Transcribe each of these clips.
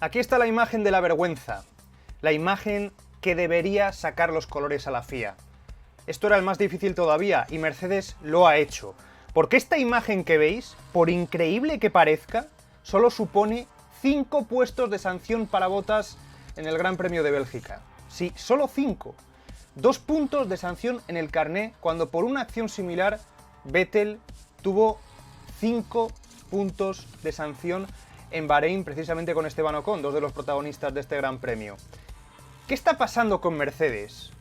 Aquí está la imagen de la vergüenza, la imagen que debería sacar los colores a la FIA. Esto era el más difícil todavía y Mercedes lo ha hecho. Porque esta imagen que veis, por increíble que parezca, solo supone 5 puestos de sanción para Bottas en el Gran Premio de Bélgica. Sí, solo 5. 2 puntos de sanción en el carné, cuando por una acción similar Vettel tuvo 5 puntos de sanción en Bahrein, precisamente con Esteban Ocon, dos de los protagonistas de este Gran Premio. ¿Qué está pasando con Mercedes?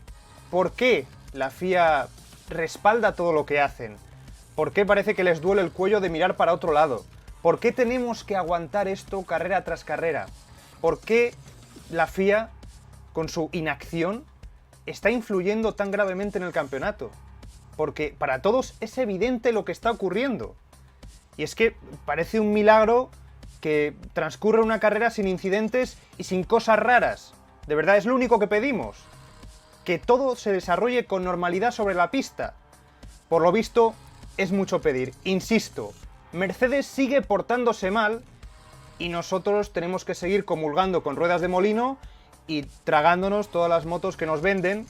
¿Por qué la FIA respalda todo lo que hacen? ¿Por qué parece que les duele el cuello de mirar para otro lado? ¿Por qué tenemos que aguantar esto carrera tras carrera? ¿Por qué la FIA, con su inacción, está influyendo tan gravemente en el campeonato? Porque para todos es evidente lo que está ocurriendo. Y es que parece un milagro que transcurra una carrera sin incidentes y sin cosas raras. De verdad, es lo único que pedimos. Que todo se desarrolle con normalidad sobre la pista. Por lo visto, es mucho pedir. Insisto, Mercedes sigue portándose mal y nosotros tenemos que seguir comulgando con ruedas de molino y tragándonos todas las motos que nos venden,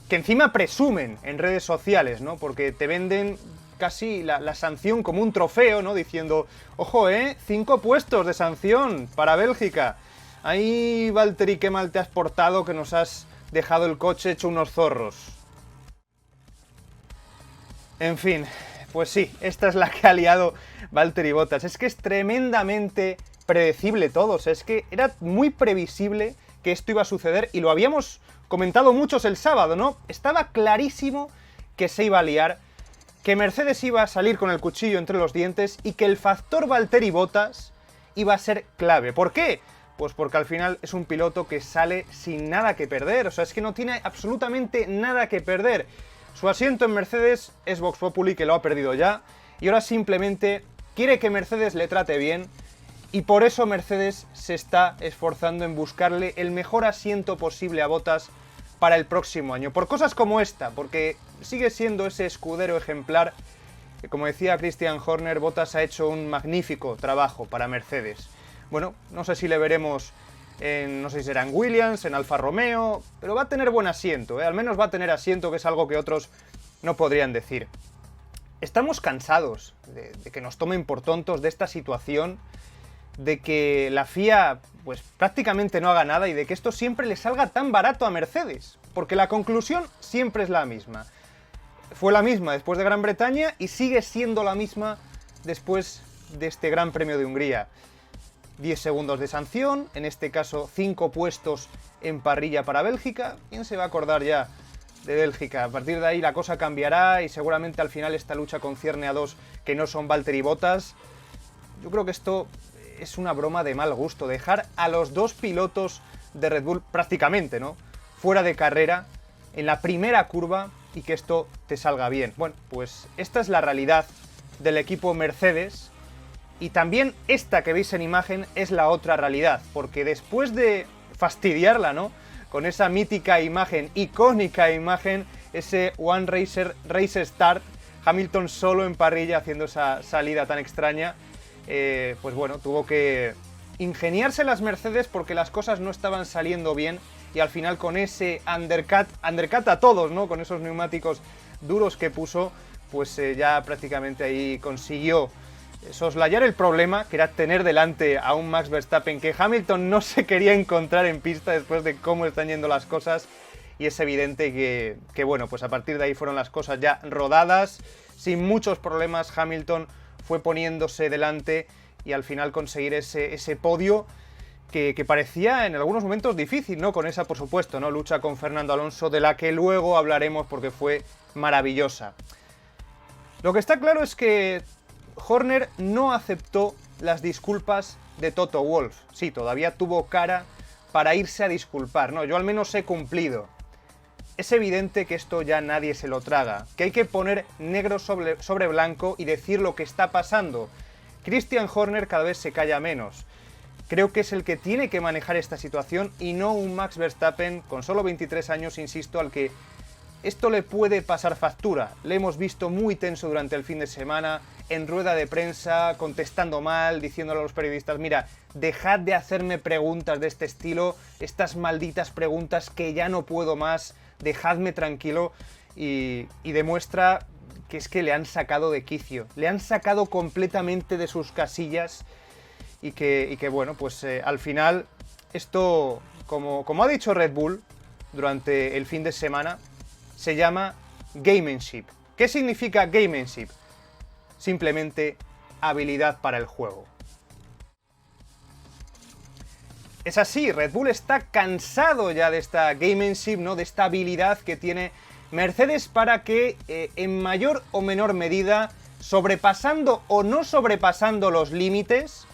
que encima presumen en redes sociales, ¿no? Porque te venden casi la sanción como un trofeo, ¿no? Diciendo, ojo, 5 puestos de sanción para Bélgica. Ahí, Valtteri, qué mal te has portado, que nos has dejado el coche hecho unos zorros. En fin, pues sí, esta es la que ha liado Valtteri Bottas. Es que es tremendamente predecible todo. O sea, es que era muy previsible que esto iba a suceder y lo habíamos comentado muchos el sábado, ¿no? Estaba clarísimo que se iba a liar, que Mercedes iba a salir con el cuchillo entre los dientes y que el factor Valtteri Bottas iba a ser clave. ¿Por qué? Pues porque al final es un piloto que sale sin nada que perder. O sea, es que no tiene absolutamente nada que perder. Su asiento en Mercedes es Vox Populi, que lo ha perdido ya, y ahora simplemente quiere que Mercedes le trate bien, y por eso Mercedes se está esforzando en buscarle el mejor asiento posible a Bottas para el próximo año. Por cosas como esta, porque sigue siendo ese escudero ejemplar que, como decía Christian Horner, Bottas ha hecho un magnífico trabajo para Mercedes. Bueno, no sé si le veremos no sé si será en Williams, en Alfa Romeo, pero va a tener buen asiento, al menos va a tener asiento, que es algo que otros no podrían decir. Estamos cansados de que nos tomen por tontos, de esta situación, de que la FIA pues prácticamente no haga nada y de que esto siempre le salga tan barato a Mercedes, porque la conclusión siempre es la misma. Fue la misma después de Gran Bretaña y sigue siendo la misma después de este Gran Premio de Hungría. 10 segundos de sanción, en este caso 5 puestos en parrilla para Bélgica. ¿Quién se va a acordar ya de Bélgica? A partir de ahí la cosa cambiará y seguramente al final esta lucha concierne a dos que no son Valtteri y Bottas. Yo creo que esto es una broma de mal gusto, dejar a los dos pilotos de Red Bull prácticamente, ¿no?, fuera de carrera en la primera curva y que esto te salga bien. Bueno, pues esta es la realidad del equipo Mercedes. Y también esta que veis en imagen es la otra realidad, porque después de fastidiarla, ¿no?, con esa mítica imagen, icónica imagen, ese One Race Start, Hamilton solo en parrilla haciendo esa salida tan extraña, pues bueno, tuvo que ingeniarse las Mercedes porque las cosas no estaban saliendo bien y al final con ese undercut a todos, ¿no?, con esos neumáticos duros que puso, pues ya prácticamente ahí consiguió soslayar el problema, que era tener delante a un Max Verstappen que Hamilton no se quería encontrar en pista después de cómo están yendo las cosas, y es evidente que bueno, pues a partir de ahí fueron las cosas ya rodadas, sin muchos problemas Hamilton fue poniéndose delante y al final conseguir ese podio que parecía en algunos momentos difícil, ¿no?, con esa, por supuesto, ¿no?, lucha con Fernando Alonso, de la que luego hablaremos porque fue maravillosa. Lo que está claro es que Horner no aceptó las disculpas de Toto Wolff. Sí, todavía tuvo cara para irse a disculpar. No, yo al menos he cumplido. Es evidente que esto ya nadie se lo traga, que hay que poner negro sobre blanco y decir lo que está pasando. Christian Horner cada vez se calla menos. Creo que es el que tiene que manejar esta situación y no un Max Verstappen con solo 23 años, insisto, al que esto le puede pasar factura. Le hemos visto muy tenso durante el fin de semana, en rueda de prensa, contestando mal, diciéndole a los periodistas, mira, dejad de hacerme preguntas de este estilo, estas malditas preguntas que ya no puedo más, dejadme tranquilo, y demuestra que es que le han sacado de quicio, le han sacado completamente de sus casillas, y que bueno, pues al final esto, como ha dicho Red Bull durante el fin de semana, se llama gamemanship. ¿Qué significa gamemanship? Simplemente habilidad para el juego. Es así, Red Bull está cansado ya de esta gamemanship, ¿no? De esta habilidad que tiene Mercedes para que en mayor o menor medida, sobrepasando o no sobrepasando los límites,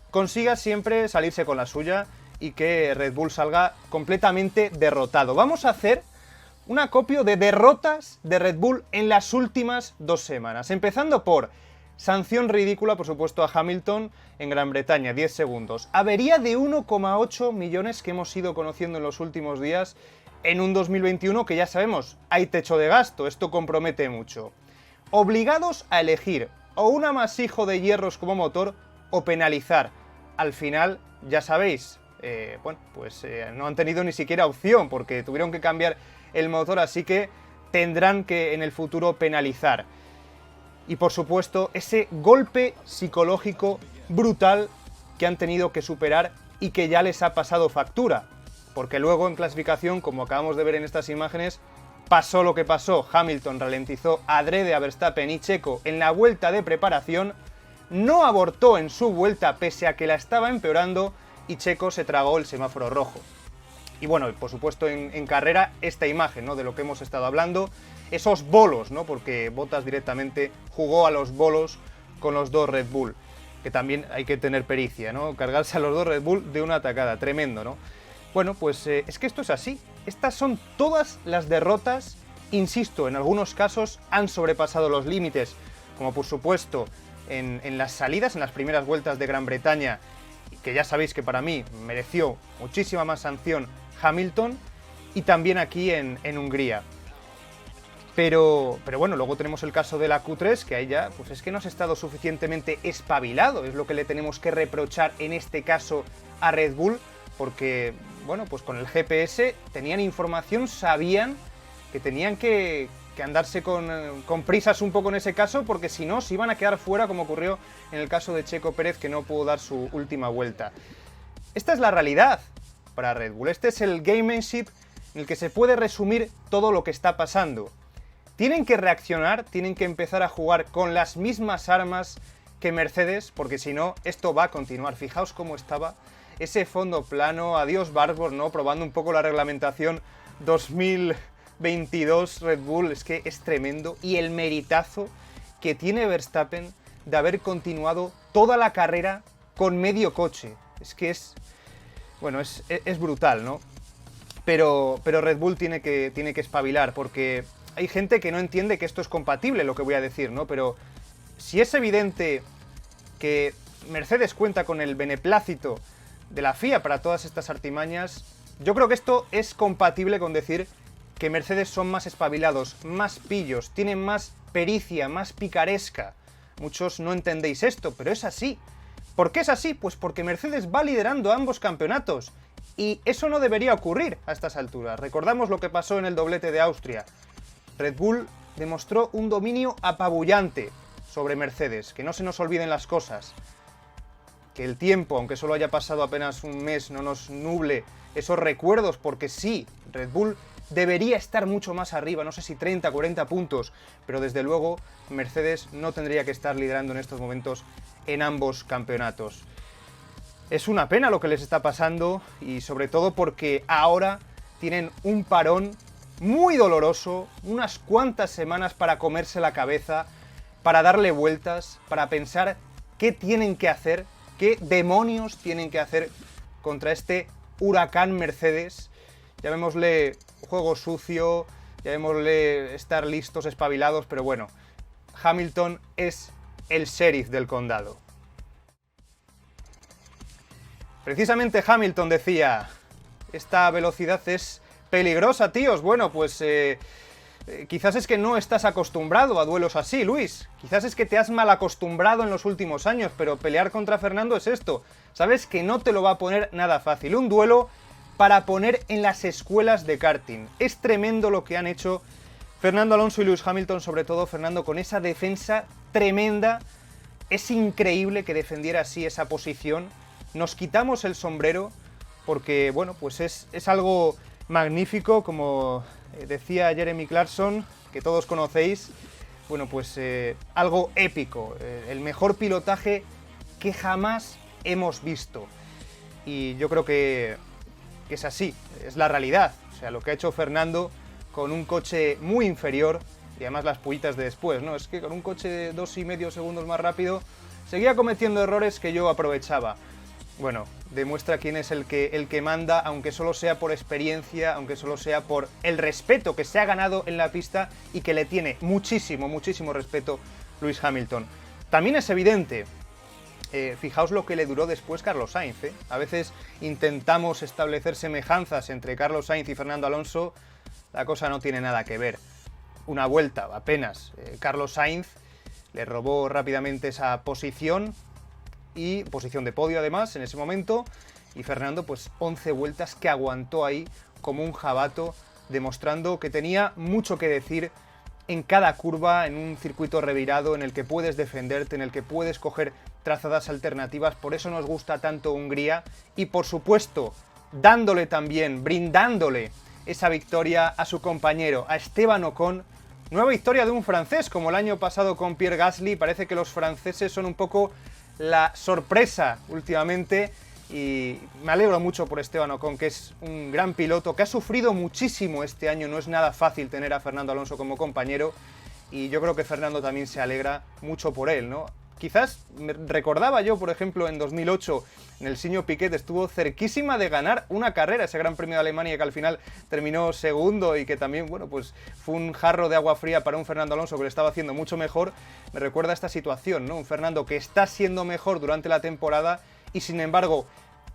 consiga siempre salirse con la suya y que Red Bull salga completamente derrotado. Vamos a hacer un acopio de derrotas de Red Bull en las últimas 2 semanas. Empezando por sanción ridícula, por supuesto, a Hamilton en Gran Bretaña, 10 segundos. Avería de 1,8 millones que hemos ido conociendo en los últimos días en un 2021 que ya sabemos, hay techo de gasto, esto compromete mucho. Obligados a elegir o un amasijo de hierros como motor o penalizar. Al final, ya sabéis, no han tenido ni siquiera opción porque tuvieron que cambiar el motor, así que tendrán que en el futuro penalizar. Y por supuesto, ese golpe psicológico brutal que han tenido que superar y que ya les ha pasado factura. Porque luego en clasificación, como acabamos de ver en estas imágenes, pasó lo que pasó. Hamilton ralentizó adrede a Verstappen y Checo en la vuelta de preparación, no abortó en su vuelta pese a que la estaba empeorando y Checo se tragó el semáforo rojo. Y bueno, por supuesto en carrera esta imagen, ¿no? De lo que hemos estado hablando, esos bolos, ¿no? Porque Bottas directamente jugó a los bolos con los 2 Red Bull, que también hay que tener pericia, ¿no? Cargarse a los 2 Red Bull de una atacada, tremendo, ¿no? Bueno, pues es que esto es así. Estas son todas las derrotas, insisto, en algunos casos han sobrepasado los límites, como por supuesto en las salidas, en las primeras vueltas de Gran Bretaña, que ya sabéis que para mí mereció muchísima más sanción Hamilton, y también aquí en Hungría. Pero bueno, luego tenemos el caso de la Q3, que ahí ya, pues es que no has estado suficientemente espabilado, es lo que le tenemos que reprochar en este caso a Red Bull, porque, bueno, pues con el GPS tenían información, sabían que tenían que andarse con prisas un poco en ese caso, porque si no, se iban a quedar fuera, como ocurrió en el caso de Checo Pérez, que no pudo dar su última vuelta. Esta es la realidad para Red Bull, este es el gamemanship en el que se puede resumir todo lo que está pasando. Tienen que reaccionar, tienen que empezar a jugar con las mismas armas que Mercedes, porque si no, esto va a continuar. Fijaos cómo estaba ese fondo plano, adiós Barbour, ¿no? Probando un poco la reglamentación 2022 Red Bull, es que es tremendo. Y el meritazo que tiene Verstappen de haber continuado toda la carrera con medio coche. Es que es brutal, ¿no? Pero Red Bull tiene que espabilar, porque hay gente que no entiende que esto es compatible, lo que voy a decir, ¿no? Pero si es evidente que Mercedes cuenta con el beneplácito de la FIA para todas estas artimañas, yo creo que esto es compatible con decir que Mercedes son más espabilados, más pillos, tienen más pericia, más picaresca. Muchos no entendéis esto, pero es así. ¿Por qué es así? Pues porque Mercedes va liderando ambos campeonatos. Y eso no debería ocurrir a estas alturas. Recordamos lo que pasó en el doblete de Austria. Red Bull demostró un dominio apabullante sobre Mercedes. Que no se nos olviden las cosas. Que el tiempo, aunque solo haya pasado apenas un mes, no nos nuble esos recuerdos, porque sí, Red Bull debería estar mucho más arriba, no sé si 30, 40 puntos, pero desde luego Mercedes no tendría que estar liderando en estos momentos en ambos campeonatos. Es una pena lo que les está pasando, y sobre todo porque ahora tienen un parón muy doloroso, unas cuantas semanas para comerse la cabeza, para darle vueltas, para pensar qué tienen que hacer, qué demonios tienen que hacer contra este huracán Mercedes. Llamémosle juego sucio, llamémosle estar listos, espabilados, pero bueno, Hamilton es el sheriff del condado. Precisamente Hamilton decía, esta velocidad es peligrosa, tíos. Bueno, pues quizás es que no estás acostumbrado a duelos así, Luis. Quizás es que te has mal acostumbrado en los últimos años, pero pelear contra Fernando es esto. Sabes que no te lo va a poner nada fácil. Un duelo para poner en las escuelas de karting. Es tremendo lo que han hecho Fernando Alonso y Lewis Hamilton, sobre todo Fernando, con esa defensa tremenda. Es increíble que defendiera así esa posición. Nos quitamos el sombrero porque, bueno, pues es algo magnífico, como decía Jeremy Clarkson, que todos conocéis. Bueno, pues algo épico, el mejor pilotaje que jamás hemos visto. Y yo creo que es así, es la realidad. O sea, lo que ha hecho Fernando con un coche muy inferior, y además las pullitas de después, ¿no? Es que con un coche de 2,5 segundos más rápido seguía cometiendo errores que yo aprovechaba. Bueno, demuestra quién es el que manda, aunque solo sea por experiencia, aunque solo sea por el respeto que se ha ganado en la pista y que le tiene muchísimo, muchísimo respeto Lewis Hamilton. También es evidente, fijaos lo que le duró después Carlos Sainz, ¿eh? A veces intentamos establecer semejanzas entre Carlos Sainz y Fernando Alonso, la cosa no tiene nada que ver. Una vuelta apenas, Carlos Sainz le robó rápidamente esa posición, y posición de podio además en ese momento, y Fernando pues 11 vueltas que aguantó ahí como un jabato, demostrando que tenía mucho que decir en cada curva, en un circuito revirado en el que puedes defenderte, en el que puedes coger trazadas alternativas. Por eso nos gusta tanto Hungría, y por supuesto dándole también, brindándole esa victoria a su compañero, a Esteban Ocon. Nueva victoria de un francés, como el año pasado con Pierre Gasly. Parece que los franceses son un poco la sorpresa últimamente, y me alegro mucho por Esteban Ocon, que es un gran piloto, que ha sufrido muchísimo este año. No es nada fácil tener a Fernando Alonso como compañero, y yo creo que Fernando también se alegra mucho por él, ¿no? Quizás me recordaba yo, por ejemplo, en 2008, en el Signo Piquet estuvo cerquísima de ganar una carrera, ese Gran Premio de Alemania que al final terminó segundo, y que también, bueno, pues fue un jarro de agua fría para un Fernando Alonso que lo estaba haciendo mucho mejor. Me recuerda a esta situación, ¿no? Un Fernando que está siendo mejor durante la temporada, y sin embargo,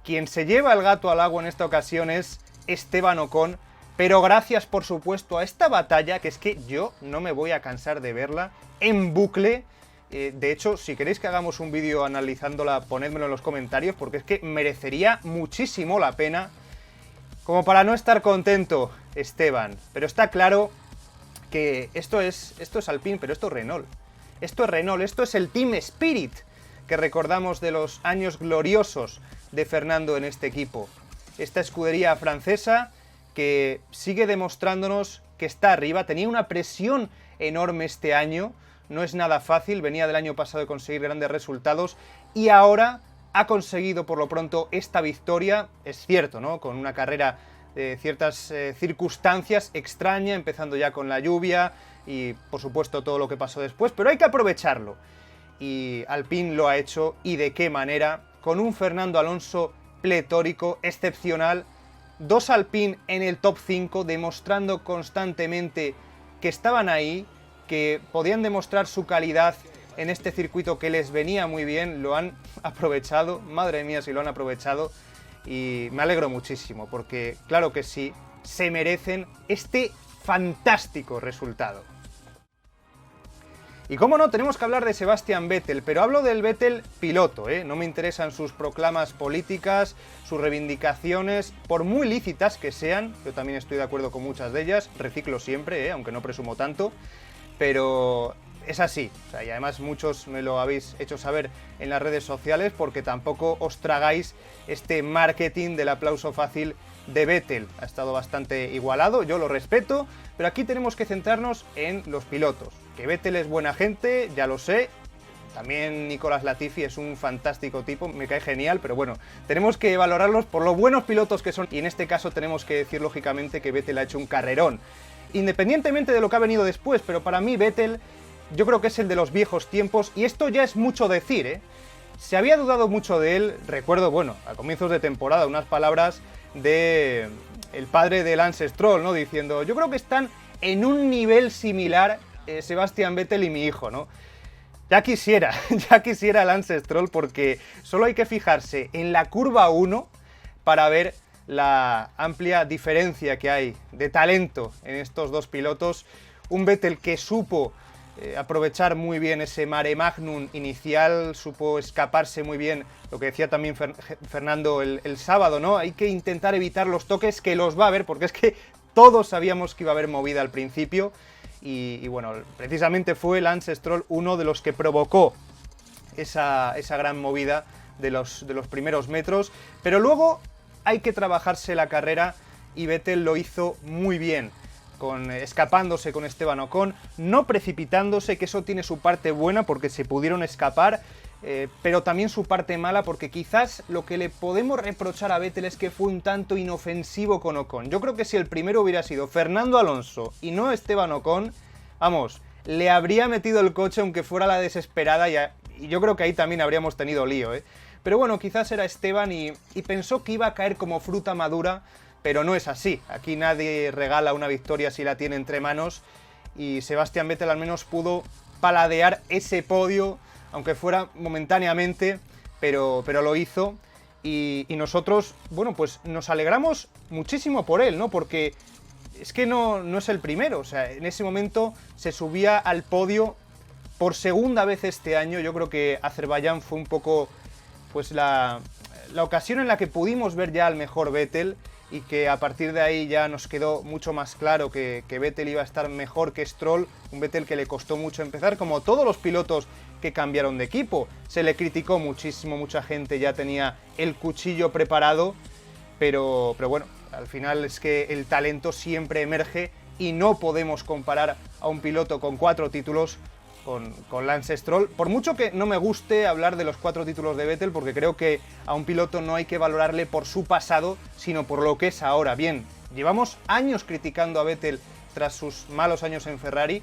quien se lleva el gato al agua en esta ocasión es Esteban Ocon, pero gracias, por supuesto, a esta batalla, que es que yo no me voy a cansar de verla en bucle. De hecho, si queréis que hagamos un vídeo analizándola, ponedmelo en los comentarios, porque es que merecería muchísimo la pena, como para no estar contento, Esteban. Pero está claro que esto es Alpine, pero esto es Renault. Esto es Renault, esto es el Team Spirit que recordamos de los años gloriosos de Fernando en este equipo. Esta escudería francesa que sigue demostrándonos que está arriba. Tenía una presión enorme este año. No es nada fácil, venía del año pasado de conseguir grandes resultados, y ahora ha conseguido por lo pronto esta victoria. Es cierto, ¿no? Con una carrera de ciertas circunstancias extraña, empezando ya con la lluvia y por supuesto todo lo que pasó después, pero hay que aprovecharlo. Y Alpine lo ha hecho, y de qué manera, con un Fernando Alonso pletórico, excepcional, dos Alpine en el top 5, demostrando constantemente que estaban ahí, que podían demostrar su calidad en este circuito que les venía muy bien. Lo han aprovechado, madre mía si lo han aprovechado, y me alegro muchísimo, porque claro que sí, se merecen este fantástico resultado. Y cómo no, tenemos que hablar de Sebastian Vettel, pero hablo del Vettel piloto, ¿eh? No me interesan sus proclamas políticas, sus reivindicaciones, por muy lícitas que sean. Yo también estoy de acuerdo con muchas de ellas, reciclo siempre, aunque no presumo tanto. Pero es así, o sea, y además muchos me lo habéis hecho saber en las redes sociales, porque tampoco os tragáis este marketing del aplauso fácil de Vettel. Ha estado bastante igualado, yo lo respeto, pero aquí tenemos que centrarnos en los pilotos. Que Vettel es buena gente, ya lo sé. También Nicolás Latifi es un fantástico tipo, me cae genial, pero bueno, tenemos que valorarlos por lo buenos pilotos que son, y en este caso tenemos que decir lógicamente que Vettel ha hecho un carrerón, independientemente de lo que ha venido después. Pero para mí Vettel, yo creo que es el de los viejos tiempos, y esto ya es mucho decir, ¿eh? Se había dudado mucho de él. Recuerdo, bueno, a comienzos de temporada, unas palabras de el padre de Lance Stroll, ¿no? Diciendo, yo creo que están en un nivel similar Sebastian Vettel y mi hijo, ¿no? Ya quisiera Lance Stroll, porque solo hay que fijarse en la curva 1 para ver la amplia diferencia que hay de talento en estos dos pilotos. Un Vettel que supo aprovechar muy bien ese mare magnum inicial, supo escaparse muy bien, lo que decía también Fernando el sábado, ¿no? Hay que intentar evitar los toques, que los va a haber, porque es que todos sabíamos que iba a haber movida al principio, y bueno, precisamente fue Lance Stroll uno de los que provocó esa gran movida de los primeros metros, pero luego hay que trabajarse la carrera y Vettel lo hizo muy bien, escapándose con Esteban Ocon, no precipitándose, que eso tiene su parte buena porque se pudieron escapar, pero también su parte mala porque quizás lo que le podemos reprochar a Vettel es que fue un tanto inofensivo con Ocon. Yo creo que si el primero hubiera sido Fernando Alonso y no Esteban Ocon, vamos, le habría metido el coche aunque fuera la desesperada y yo creo que ahí también habríamos tenido lío, ¿eh? Pero bueno, quizás era Esteban y pensó que iba a caer como fruta madura, pero no es así. Aquí nadie regala una victoria si la tiene entre manos y Sebastian Vettel al menos pudo paladear ese podio, aunque fuera momentáneamente, pero lo hizo. Y nosotros, bueno, pues nos alegramos muchísimo por él, ¿no? Porque es que no es el primero, o sea, en ese momento se subía al podio por segunda vez este año. Yo creo que Azerbaiyán fue un poco pues la ocasión en la que pudimos ver ya al mejor Vettel y que a partir de ahí ya nos quedó mucho más claro que Vettel iba a estar mejor que Stroll, un Vettel que le costó mucho empezar, como todos los pilotos que cambiaron de equipo. Se le criticó muchísimo, mucha gente ya tenía el cuchillo preparado, pero bueno, al final es que el talento siempre emerge y no podemos comparar a un piloto con 4 títulos con Lance Stroll, por mucho que no me guste hablar de los 4 títulos de Vettel, porque creo que a un piloto no hay que valorarle por su pasado, sino por lo que es ahora. Bien, llevamos años criticando a Vettel tras sus malos años en Ferrari.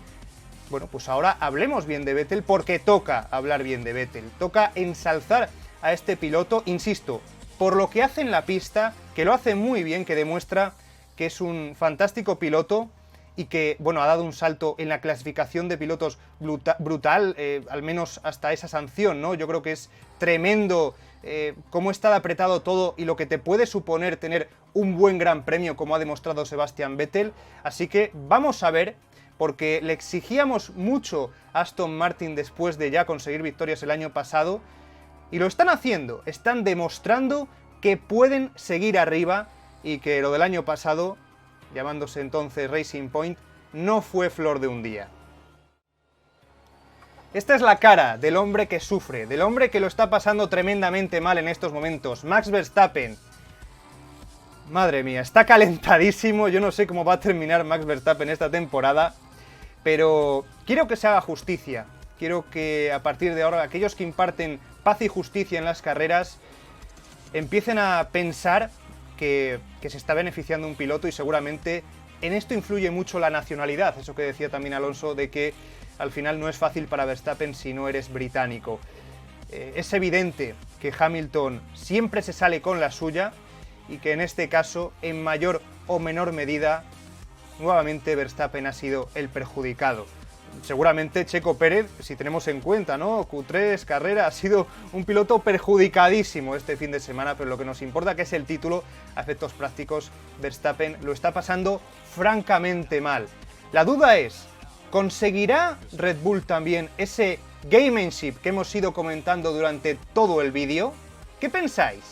Bueno, pues ahora hablemos bien de Vettel, porque toca hablar bien de Vettel, toca ensalzar a este piloto, insisto, por lo que hace en la pista, que lo hace muy bien, que demuestra que es un fantástico piloto, y que, bueno, ha dado un salto en la clasificación de pilotos brutal, al menos hasta esa sanción, ¿no? Yo creo que es tremendo cómo está apretado todo y lo que te puede suponer tener un buen gran premio, como ha demostrado Sebastian Vettel. Así que vamos a ver, porque le exigíamos mucho a Aston Martin después de ya conseguir victorias el año pasado, y lo están haciendo, están demostrando que pueden seguir arriba y que lo del año pasado, llamándose entonces Racing Point, no fue flor de un día. Esta es la cara del hombre que sufre, del hombre que lo está pasando tremendamente mal en estos momentos, Max Verstappen. Madre mía, está calentadísimo, yo no sé cómo va a terminar Max Verstappen esta temporada, pero quiero que se haga justicia, quiero que a partir de ahora aquellos que imparten paz y justicia en las carreras empiecen a pensar que se está beneficiando un piloto, y seguramente en esto influye mucho la nacionalidad, eso que decía también Alonso, de que al final no es fácil para Verstappen si no eres británico. Es evidente que Hamilton siempre se sale con la suya y que en este caso, en mayor o menor medida, nuevamente Verstappen ha sido el perjudicado. Seguramente Checo Pérez, si tenemos en cuenta, ¿no? Q3, carrera, ha sido un piloto perjudicadísimo este fin de semana, pero lo que nos importa, que es el título, a efectos prácticos, Verstappen lo está pasando francamente mal. La duda es, ¿conseguirá Red Bull también ese gamemanship que hemos ido comentando durante todo el vídeo? ¿Qué pensáis?